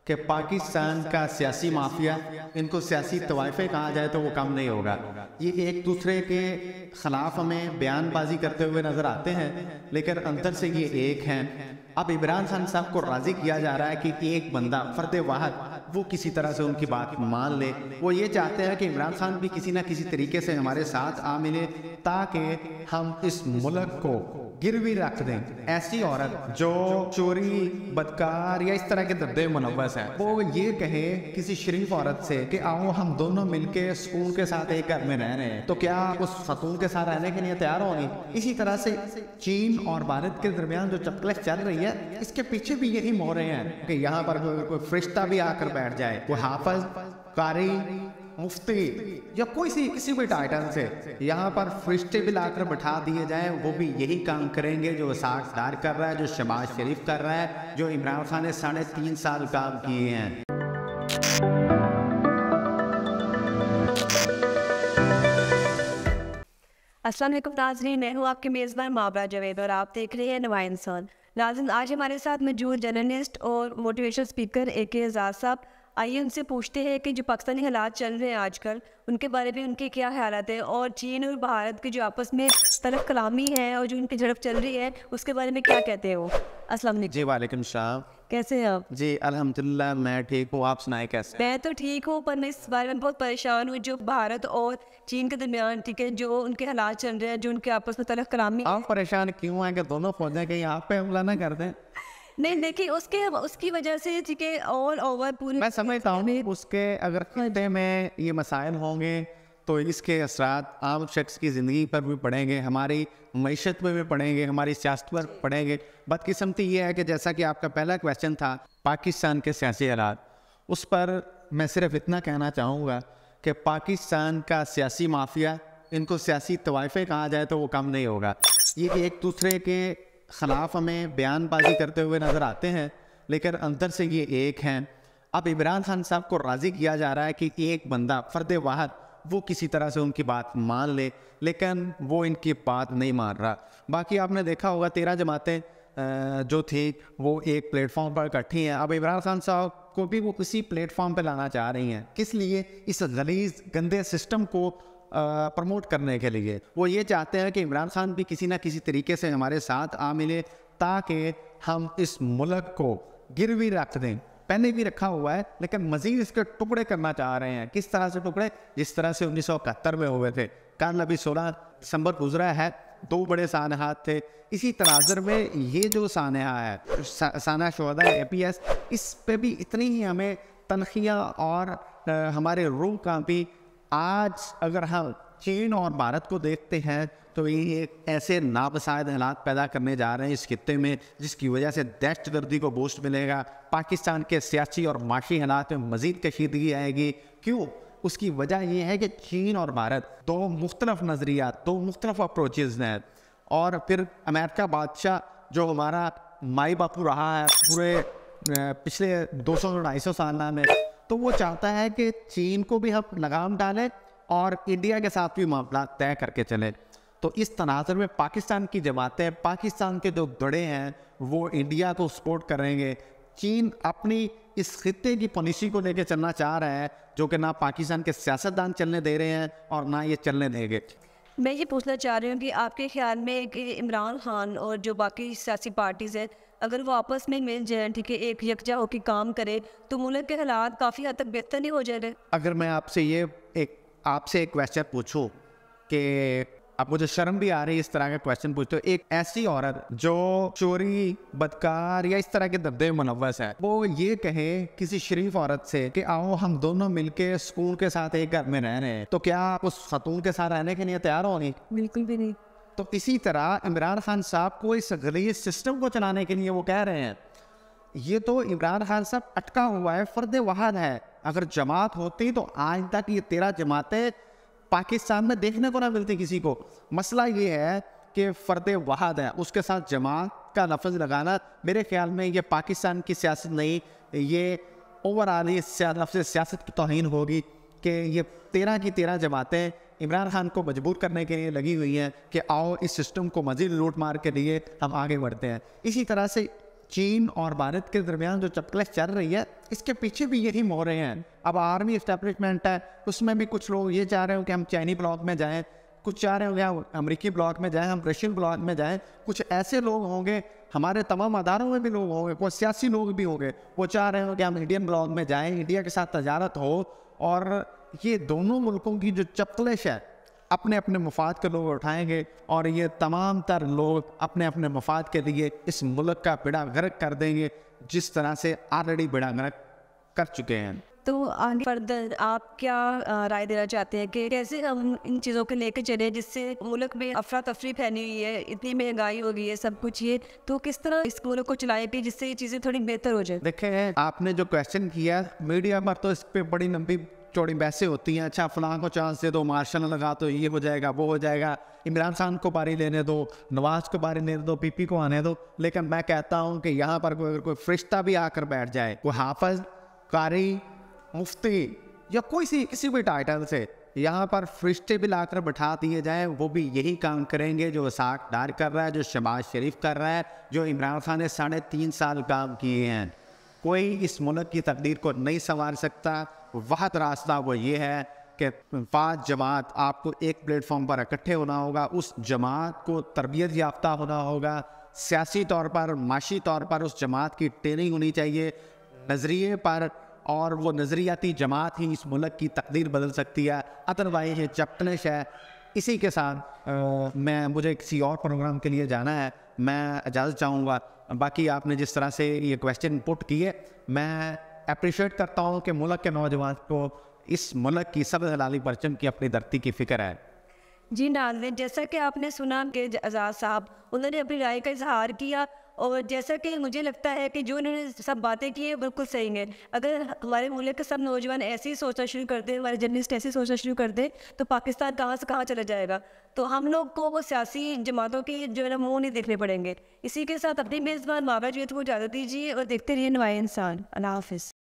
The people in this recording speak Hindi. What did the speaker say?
कि पाकिस्तान का सियासी माफिया, इनको सियासी तवाइफे कहा जाए तो वो कम नहीं होगा। ये एक दूसरे के खिलाफ हमें बयानबाजी करते हुए नजर आते हैं, लेकिन अंदर से ये एक हैं। अब इमरान खान साहब को राजी किया जा रहा है कि एक बंदा फर्द वाहद वो किसी तरह से उनकी बात मान ले। वो ये चाहते हैं कि इमरान खान भी किसी ना किसी तरीके से हमारे साथ आ मिले, ताकि हम इस मुल्क को गिरवी रख दें। ऐसी औरत जो चोरी, बदकार या इस तरह के धंधे मुलव्वस है, वो ये कहे किसी शरीफ औरत से कि आओ हम दोनों मिलके सुकून के साथ एक घर में रह रहे हैं, तो क्या आप उस खतून के साथ रहने के लिए तैयार होंगे? इसी तरह से चीन और भारत के दरमियान जो चपकलेश चल रही है, इसके पीछे भी यही मोहरे हैं कि यहाँ पर कोई फरिश्ता भी आकर बैठ जाए, वो हाफिज, कारी, मुफ्ती या कोई सी किसी भी टाइटल से यहाँ पर फरिश्ते भी लाकर बैठा दिए जाएं, वो भी यही काम करेंगे जो साठ डार कर रहा है, जो शहबाज शरीफ कर रहा है, जो इमरान खान ने 3.5 साल काम किए हैं। अस्सलाम वालेकुम नाज़रीन, मैं हूँ आपके मेज़बान माबरा जावेद और आप देख रहे हैं नवा इंसान। नाज़रीन, आज हमारे साथ मौजूद जर्नलिस्ट और मोटिवेशनल स्पीकर AK आज़ाद साहब। आइए उनसे पूछते हैं कि जो पाकिस्तानी हालात चल रहे हैं आजकल, उनके बारे में उनके क्या ख्यालात हैं, और चीन और भारत की जो आपस में तलफ कलामी है और जो उनकी झड़प चल रही है, उसके बारे में क्या कहते हैं वो। अस्सलाम वालेकुम। जी वालेकुम सलाम। कैसे हैं आप? जी अल्हम्दुलिल्लाह, मैं ठीक हूँ, आप सुनाए कैसे? मैं तो ठीक हूँ, पर मैं इस बारे में बहुत परेशान हूँ जो भारत और चीन के दरमियान, ठीक है, जो उनके हालात चल रहे हैं, जो उनके आपस में तलफ कलामी। आप परेशान क्यों हैं कि दोनों फौजें कहीं आप पे हमला ना कर दें? नहीं देखिए, उसकी वजह से, ठीक है, ऑल ओवर पूरी मैं समझता हूँ उसके अगर खत्ते में ये मसाइल होंगे तो इसके असरात आम शख्स की ज़िंदगी पर भी पड़ेंगे, हमारी मईशत में भी पड़ेंगे, हमारी सियासत पर पड़ेंगे। बदकिस्मती ये है कि जैसा कि आपका पहला क्वेश्चन था पाकिस्तान के सियासी हालात, उस पर मैं सिर्फ इतना कहना चाहूँगा कि पाकिस्तान का सियासी माफिया, इनको सियासी तवाइफे कहा जाए तो वो कम नहीं होगा। ये एक दूसरे के ख़िलाफ़ हमें बयानबाजी करते हुए नज़र आते हैं, लेकिन अंदर से ये एक हैं। अब इमरान खान साहब को राज़ी किया जा रहा है कि एक बंदा फर्द वाहद वो किसी तरह से उनकी बात मान ले, लेकिन वो इनकी बात नहीं मान रहा। बाकी आपने देखा होगा 13 जमातें जो थी वो एक प्लेटफॉर्म पर इकट्ठी हैं। अब इमरान खान साहब को भी वो किसी प्लेटफॉर्म पर लाना चाह रही हैं। किस लिए? इस गलीज़ गंदे सिस्टम को प्रमोट करने के लिए। वो ये चाहते हैं कि इमरान खान भी किसी ना किसी तरीके से हमारे साथ आ मिले, ताकि हम इस मुल्क को गिरवी रख दें। पहले भी रखा हुआ है, लेकिन मज़ीद इसके टुकड़े करना चाह रहे हैं। किस तरह से टुकड़े? जिस तरह से 1971 में हुए थे। कल अभी 16 दिसंबर गुजरा है, 2 बड़े सानहात थे। इसी तनाज़र में ये जो सानहा है, साना शुहदा APS, इस पे भी इतनी ही हमें तनखियाँ और हमारे रूह का भी। आज अगर हम चीन और भारत को देखते हैं तो ये एक ऐसे नापसंद हालात पैदा करने जा रहे हैं इस खित्ते में, जिसकी वजह से दहशतगर्दी को बूस्ट मिलेगा। पाकिस्तान के सियासी और माशी हालात में मज़ीद कशीदगी आएगी। क्यों? उसकी वजह यह है कि चीन और भारत दो मुख्तलिफ नज़रियात, दो मुख्तलिफ अप्रोचेज़ हैं। और फिर अमेरिका बादशाह जो हमारा माई बापू रहा है पूरे पिछले 200-250 साल में, तो वो चाहता है कि चीन को भी हम लगाम डालें और इंडिया के साथ भी मामला तय करके चलें। तो इस तनाज़र में पाकिस्तान की जमातें, पाकिस्तान के जो धड़े हैं, वो इंडिया को सपोर्ट करेंगे। चीन अपनी इस खित्ते की पॉलिसी को लेकर चलना चाह रहा है, जो कि ना पाकिस्तान के सियासतदान चलने दे रहे हैं और ना ये चलने देंगे। मैं ये पूछना चाह रही हूँ कि आपके ख्याल में कि इमरान खान और जो बाकी सियासी पार्टीज़ हैं, अगर वो आपस में मिल जाएं, ठीक है, एक यकजा होकर काम करे, तो मुल्क के हालात काफ़ी हद तक बेहतर नहीं हो जाए? अगर मैं आपसे एक क्वेश्चन पूछूं कि अब मुझे शर्म भी आ रही है इस तरह का क्वेश्चन पूछते हो, एक ऐसी औरत जो चोरी, बदकार या इस तरह के धंधे मुलव्वस है, वो ये कहे किसी शरीफ औरत से कि आओ हम दोनों मिलके सुकून के साथ एक घर में रह रहे हैं, तो क्या आप उस खतून के साथ रहने के लिए तैयार होंगे? बिल्कुल भी नहीं। तो इसी तरह इमरान खान साहब को इस गलीज़ सिस्टम को चलाने के लिए वो कह रहे हैं। ये तो इमरान खान साहब अटका हुआ है, फर्द वाहद है। अगर जमात होती तो आज तक ये 13 जमातें पाकिस्तान में देखने को ना मिलती किसी को। मसला ये है कि फ़र्द वाहद है, उसके साथ जमात का लफ्ज़ लगाना मेरे ख्याल में ये पाकिस्तान की सियासत नहीं, ये ओवरऑल ये लफ्ज़ सियासत की तौहीन होगी कि ये 13 की 13 जमातें इमरान खान को मजबूर करने के लिए लगी हुई हैं कि आओ इस सिस्टम को मज़ीद लूट मार के लिए हम आगे बढ़ते हैं। इसी तरह से चीन और भारत के दरमियान जो चपकलेस चल रही है, इसके पीछे भी यही हो रहे हैं। अब आर्मी इस्टेब्लिशमेंट है, उसमें भी कुछ लोग ये चाह रहे हो कि हम चाइनी ब्लॉक में जाएं, कुछ चाह रहे होंगे हम अमेरिकी ब्लॉक में जाएं, हम रशियन ब्लॉक में जाएं। कुछ ऐसे लोग होंगे, हमारे तमाम अदारों में भी लोग होंगे, कुछ सियासी लोग भी होंगे, वो चाह रहे हो कि हम इंडियन ब्लॉक में जाएं, इंडिया के साथ तजारत हो। और ये दोनों मुल्कों की जो चपकलेश है, अपने अपने मफाद के लोग उठाएंगे और ये तमाम तर लोग अपने अपने मफाद के लिए इस मुल्क का बेड़ा गर्क कर देंगे, जिस तरह से ऑलरेडी बेड़ा गर्क कर चुके हैं। तो आगे फर्दर आप क्या राय देना चाहते हैं कि कैसे हम इन चीज़ों को लेकर चलें, जिससे मुल्क में अफरा तफरी फैली हुई है, इतनी महंगाई हो गई है, सब कुछ ये, तो किस तरह इस मुल्क को चलाएं कि जिससे ये चीज़ें थोड़ी बेहतर हो जाए? देखें, आपने जो क्वेश्चन किया, मीडिया पर तो इस पर बड़ी लंबी चौड़ी बहसें होती हैं। अच्छा, फलां को चांस दे दो, मार्शल लगा तो ये हो जाएगा, वो हो जाएगा, इमरान खान को बारी लेने दो, नवाज को बारी लेने दो, पीपी को आने दो। लेकिन मैं कहता हूँ कि यहाँ पर कोई फरिश्ता भी आकर बैठ जाए, कोई हाफिज, कारी, मुफ्ती या किसी भी टाइटल से यहाँ पर फरिश्ते भी लाकर बैठा दिए जाए, वो भी यही काम करेंगे जो इसाक डार कर रहा है, जो शहबाज शरीफ कर रहा है, जो इमरान खान ने 3.5 साल काम किए हैं। कोई इस मुल्क की तकदीर को नहीं संवार सकता। वाहद रास्ता वो ये है कि 5 जमात आपको एक प्लेटफॉर्म पर इकट्ठे होना होगा, उस जमात को तरबियत याफ्ता होना होगा, सियासी तौर पर, माशी तौर पर उस जमात की ट्रेनिंग होनी चाहिए, नज़रिए पर, और वो नज़रियाती जमात ही इस मुल्क की तकदीर बदल सकती है। अदरवाइज ये चपकलिश है। इसी के साथ मुझे किसी और प्रोग्राम के लिए जाना है, मैं इजाज़त चाहूँगा। बाकी आपने जिस तरह से ये क्वेश्चन पुट किए, मैं अप्रिशिएट करता हूँ कि मुल्क के नौजवान को इस मुल्क की सब हलाली परचम की अपनी धरती की फ़िक्र है। जी नाज़रीन, जैसा कि आपने सुना कि आज़ाद साहब उन्होंने अपनी राय का इजहार किया, और जैसा कि मुझे लगता है कि जो उन्होंने सब बातें की है बिल्कुल सही है। अगर हमारे मुल्क के सब नौजवान ऐसे ही सोचना शुरू कर दें, हमारे जर्नलिस्ट ऐसे ही सोचना शुरू कर दें, तो पाकिस्तान कहाँ से कहाँ चला जाएगा। तो हम लोग को वो सियासी जमातों की जो है ना मुँह नहीं देखने पड़ेंगे। इसी के साथ अपनी मेज़बान मावरा जवेद को इजाज़त दीजिए और देखते रहिए नवाए इंसान। अल्लाह हाफ़िज़।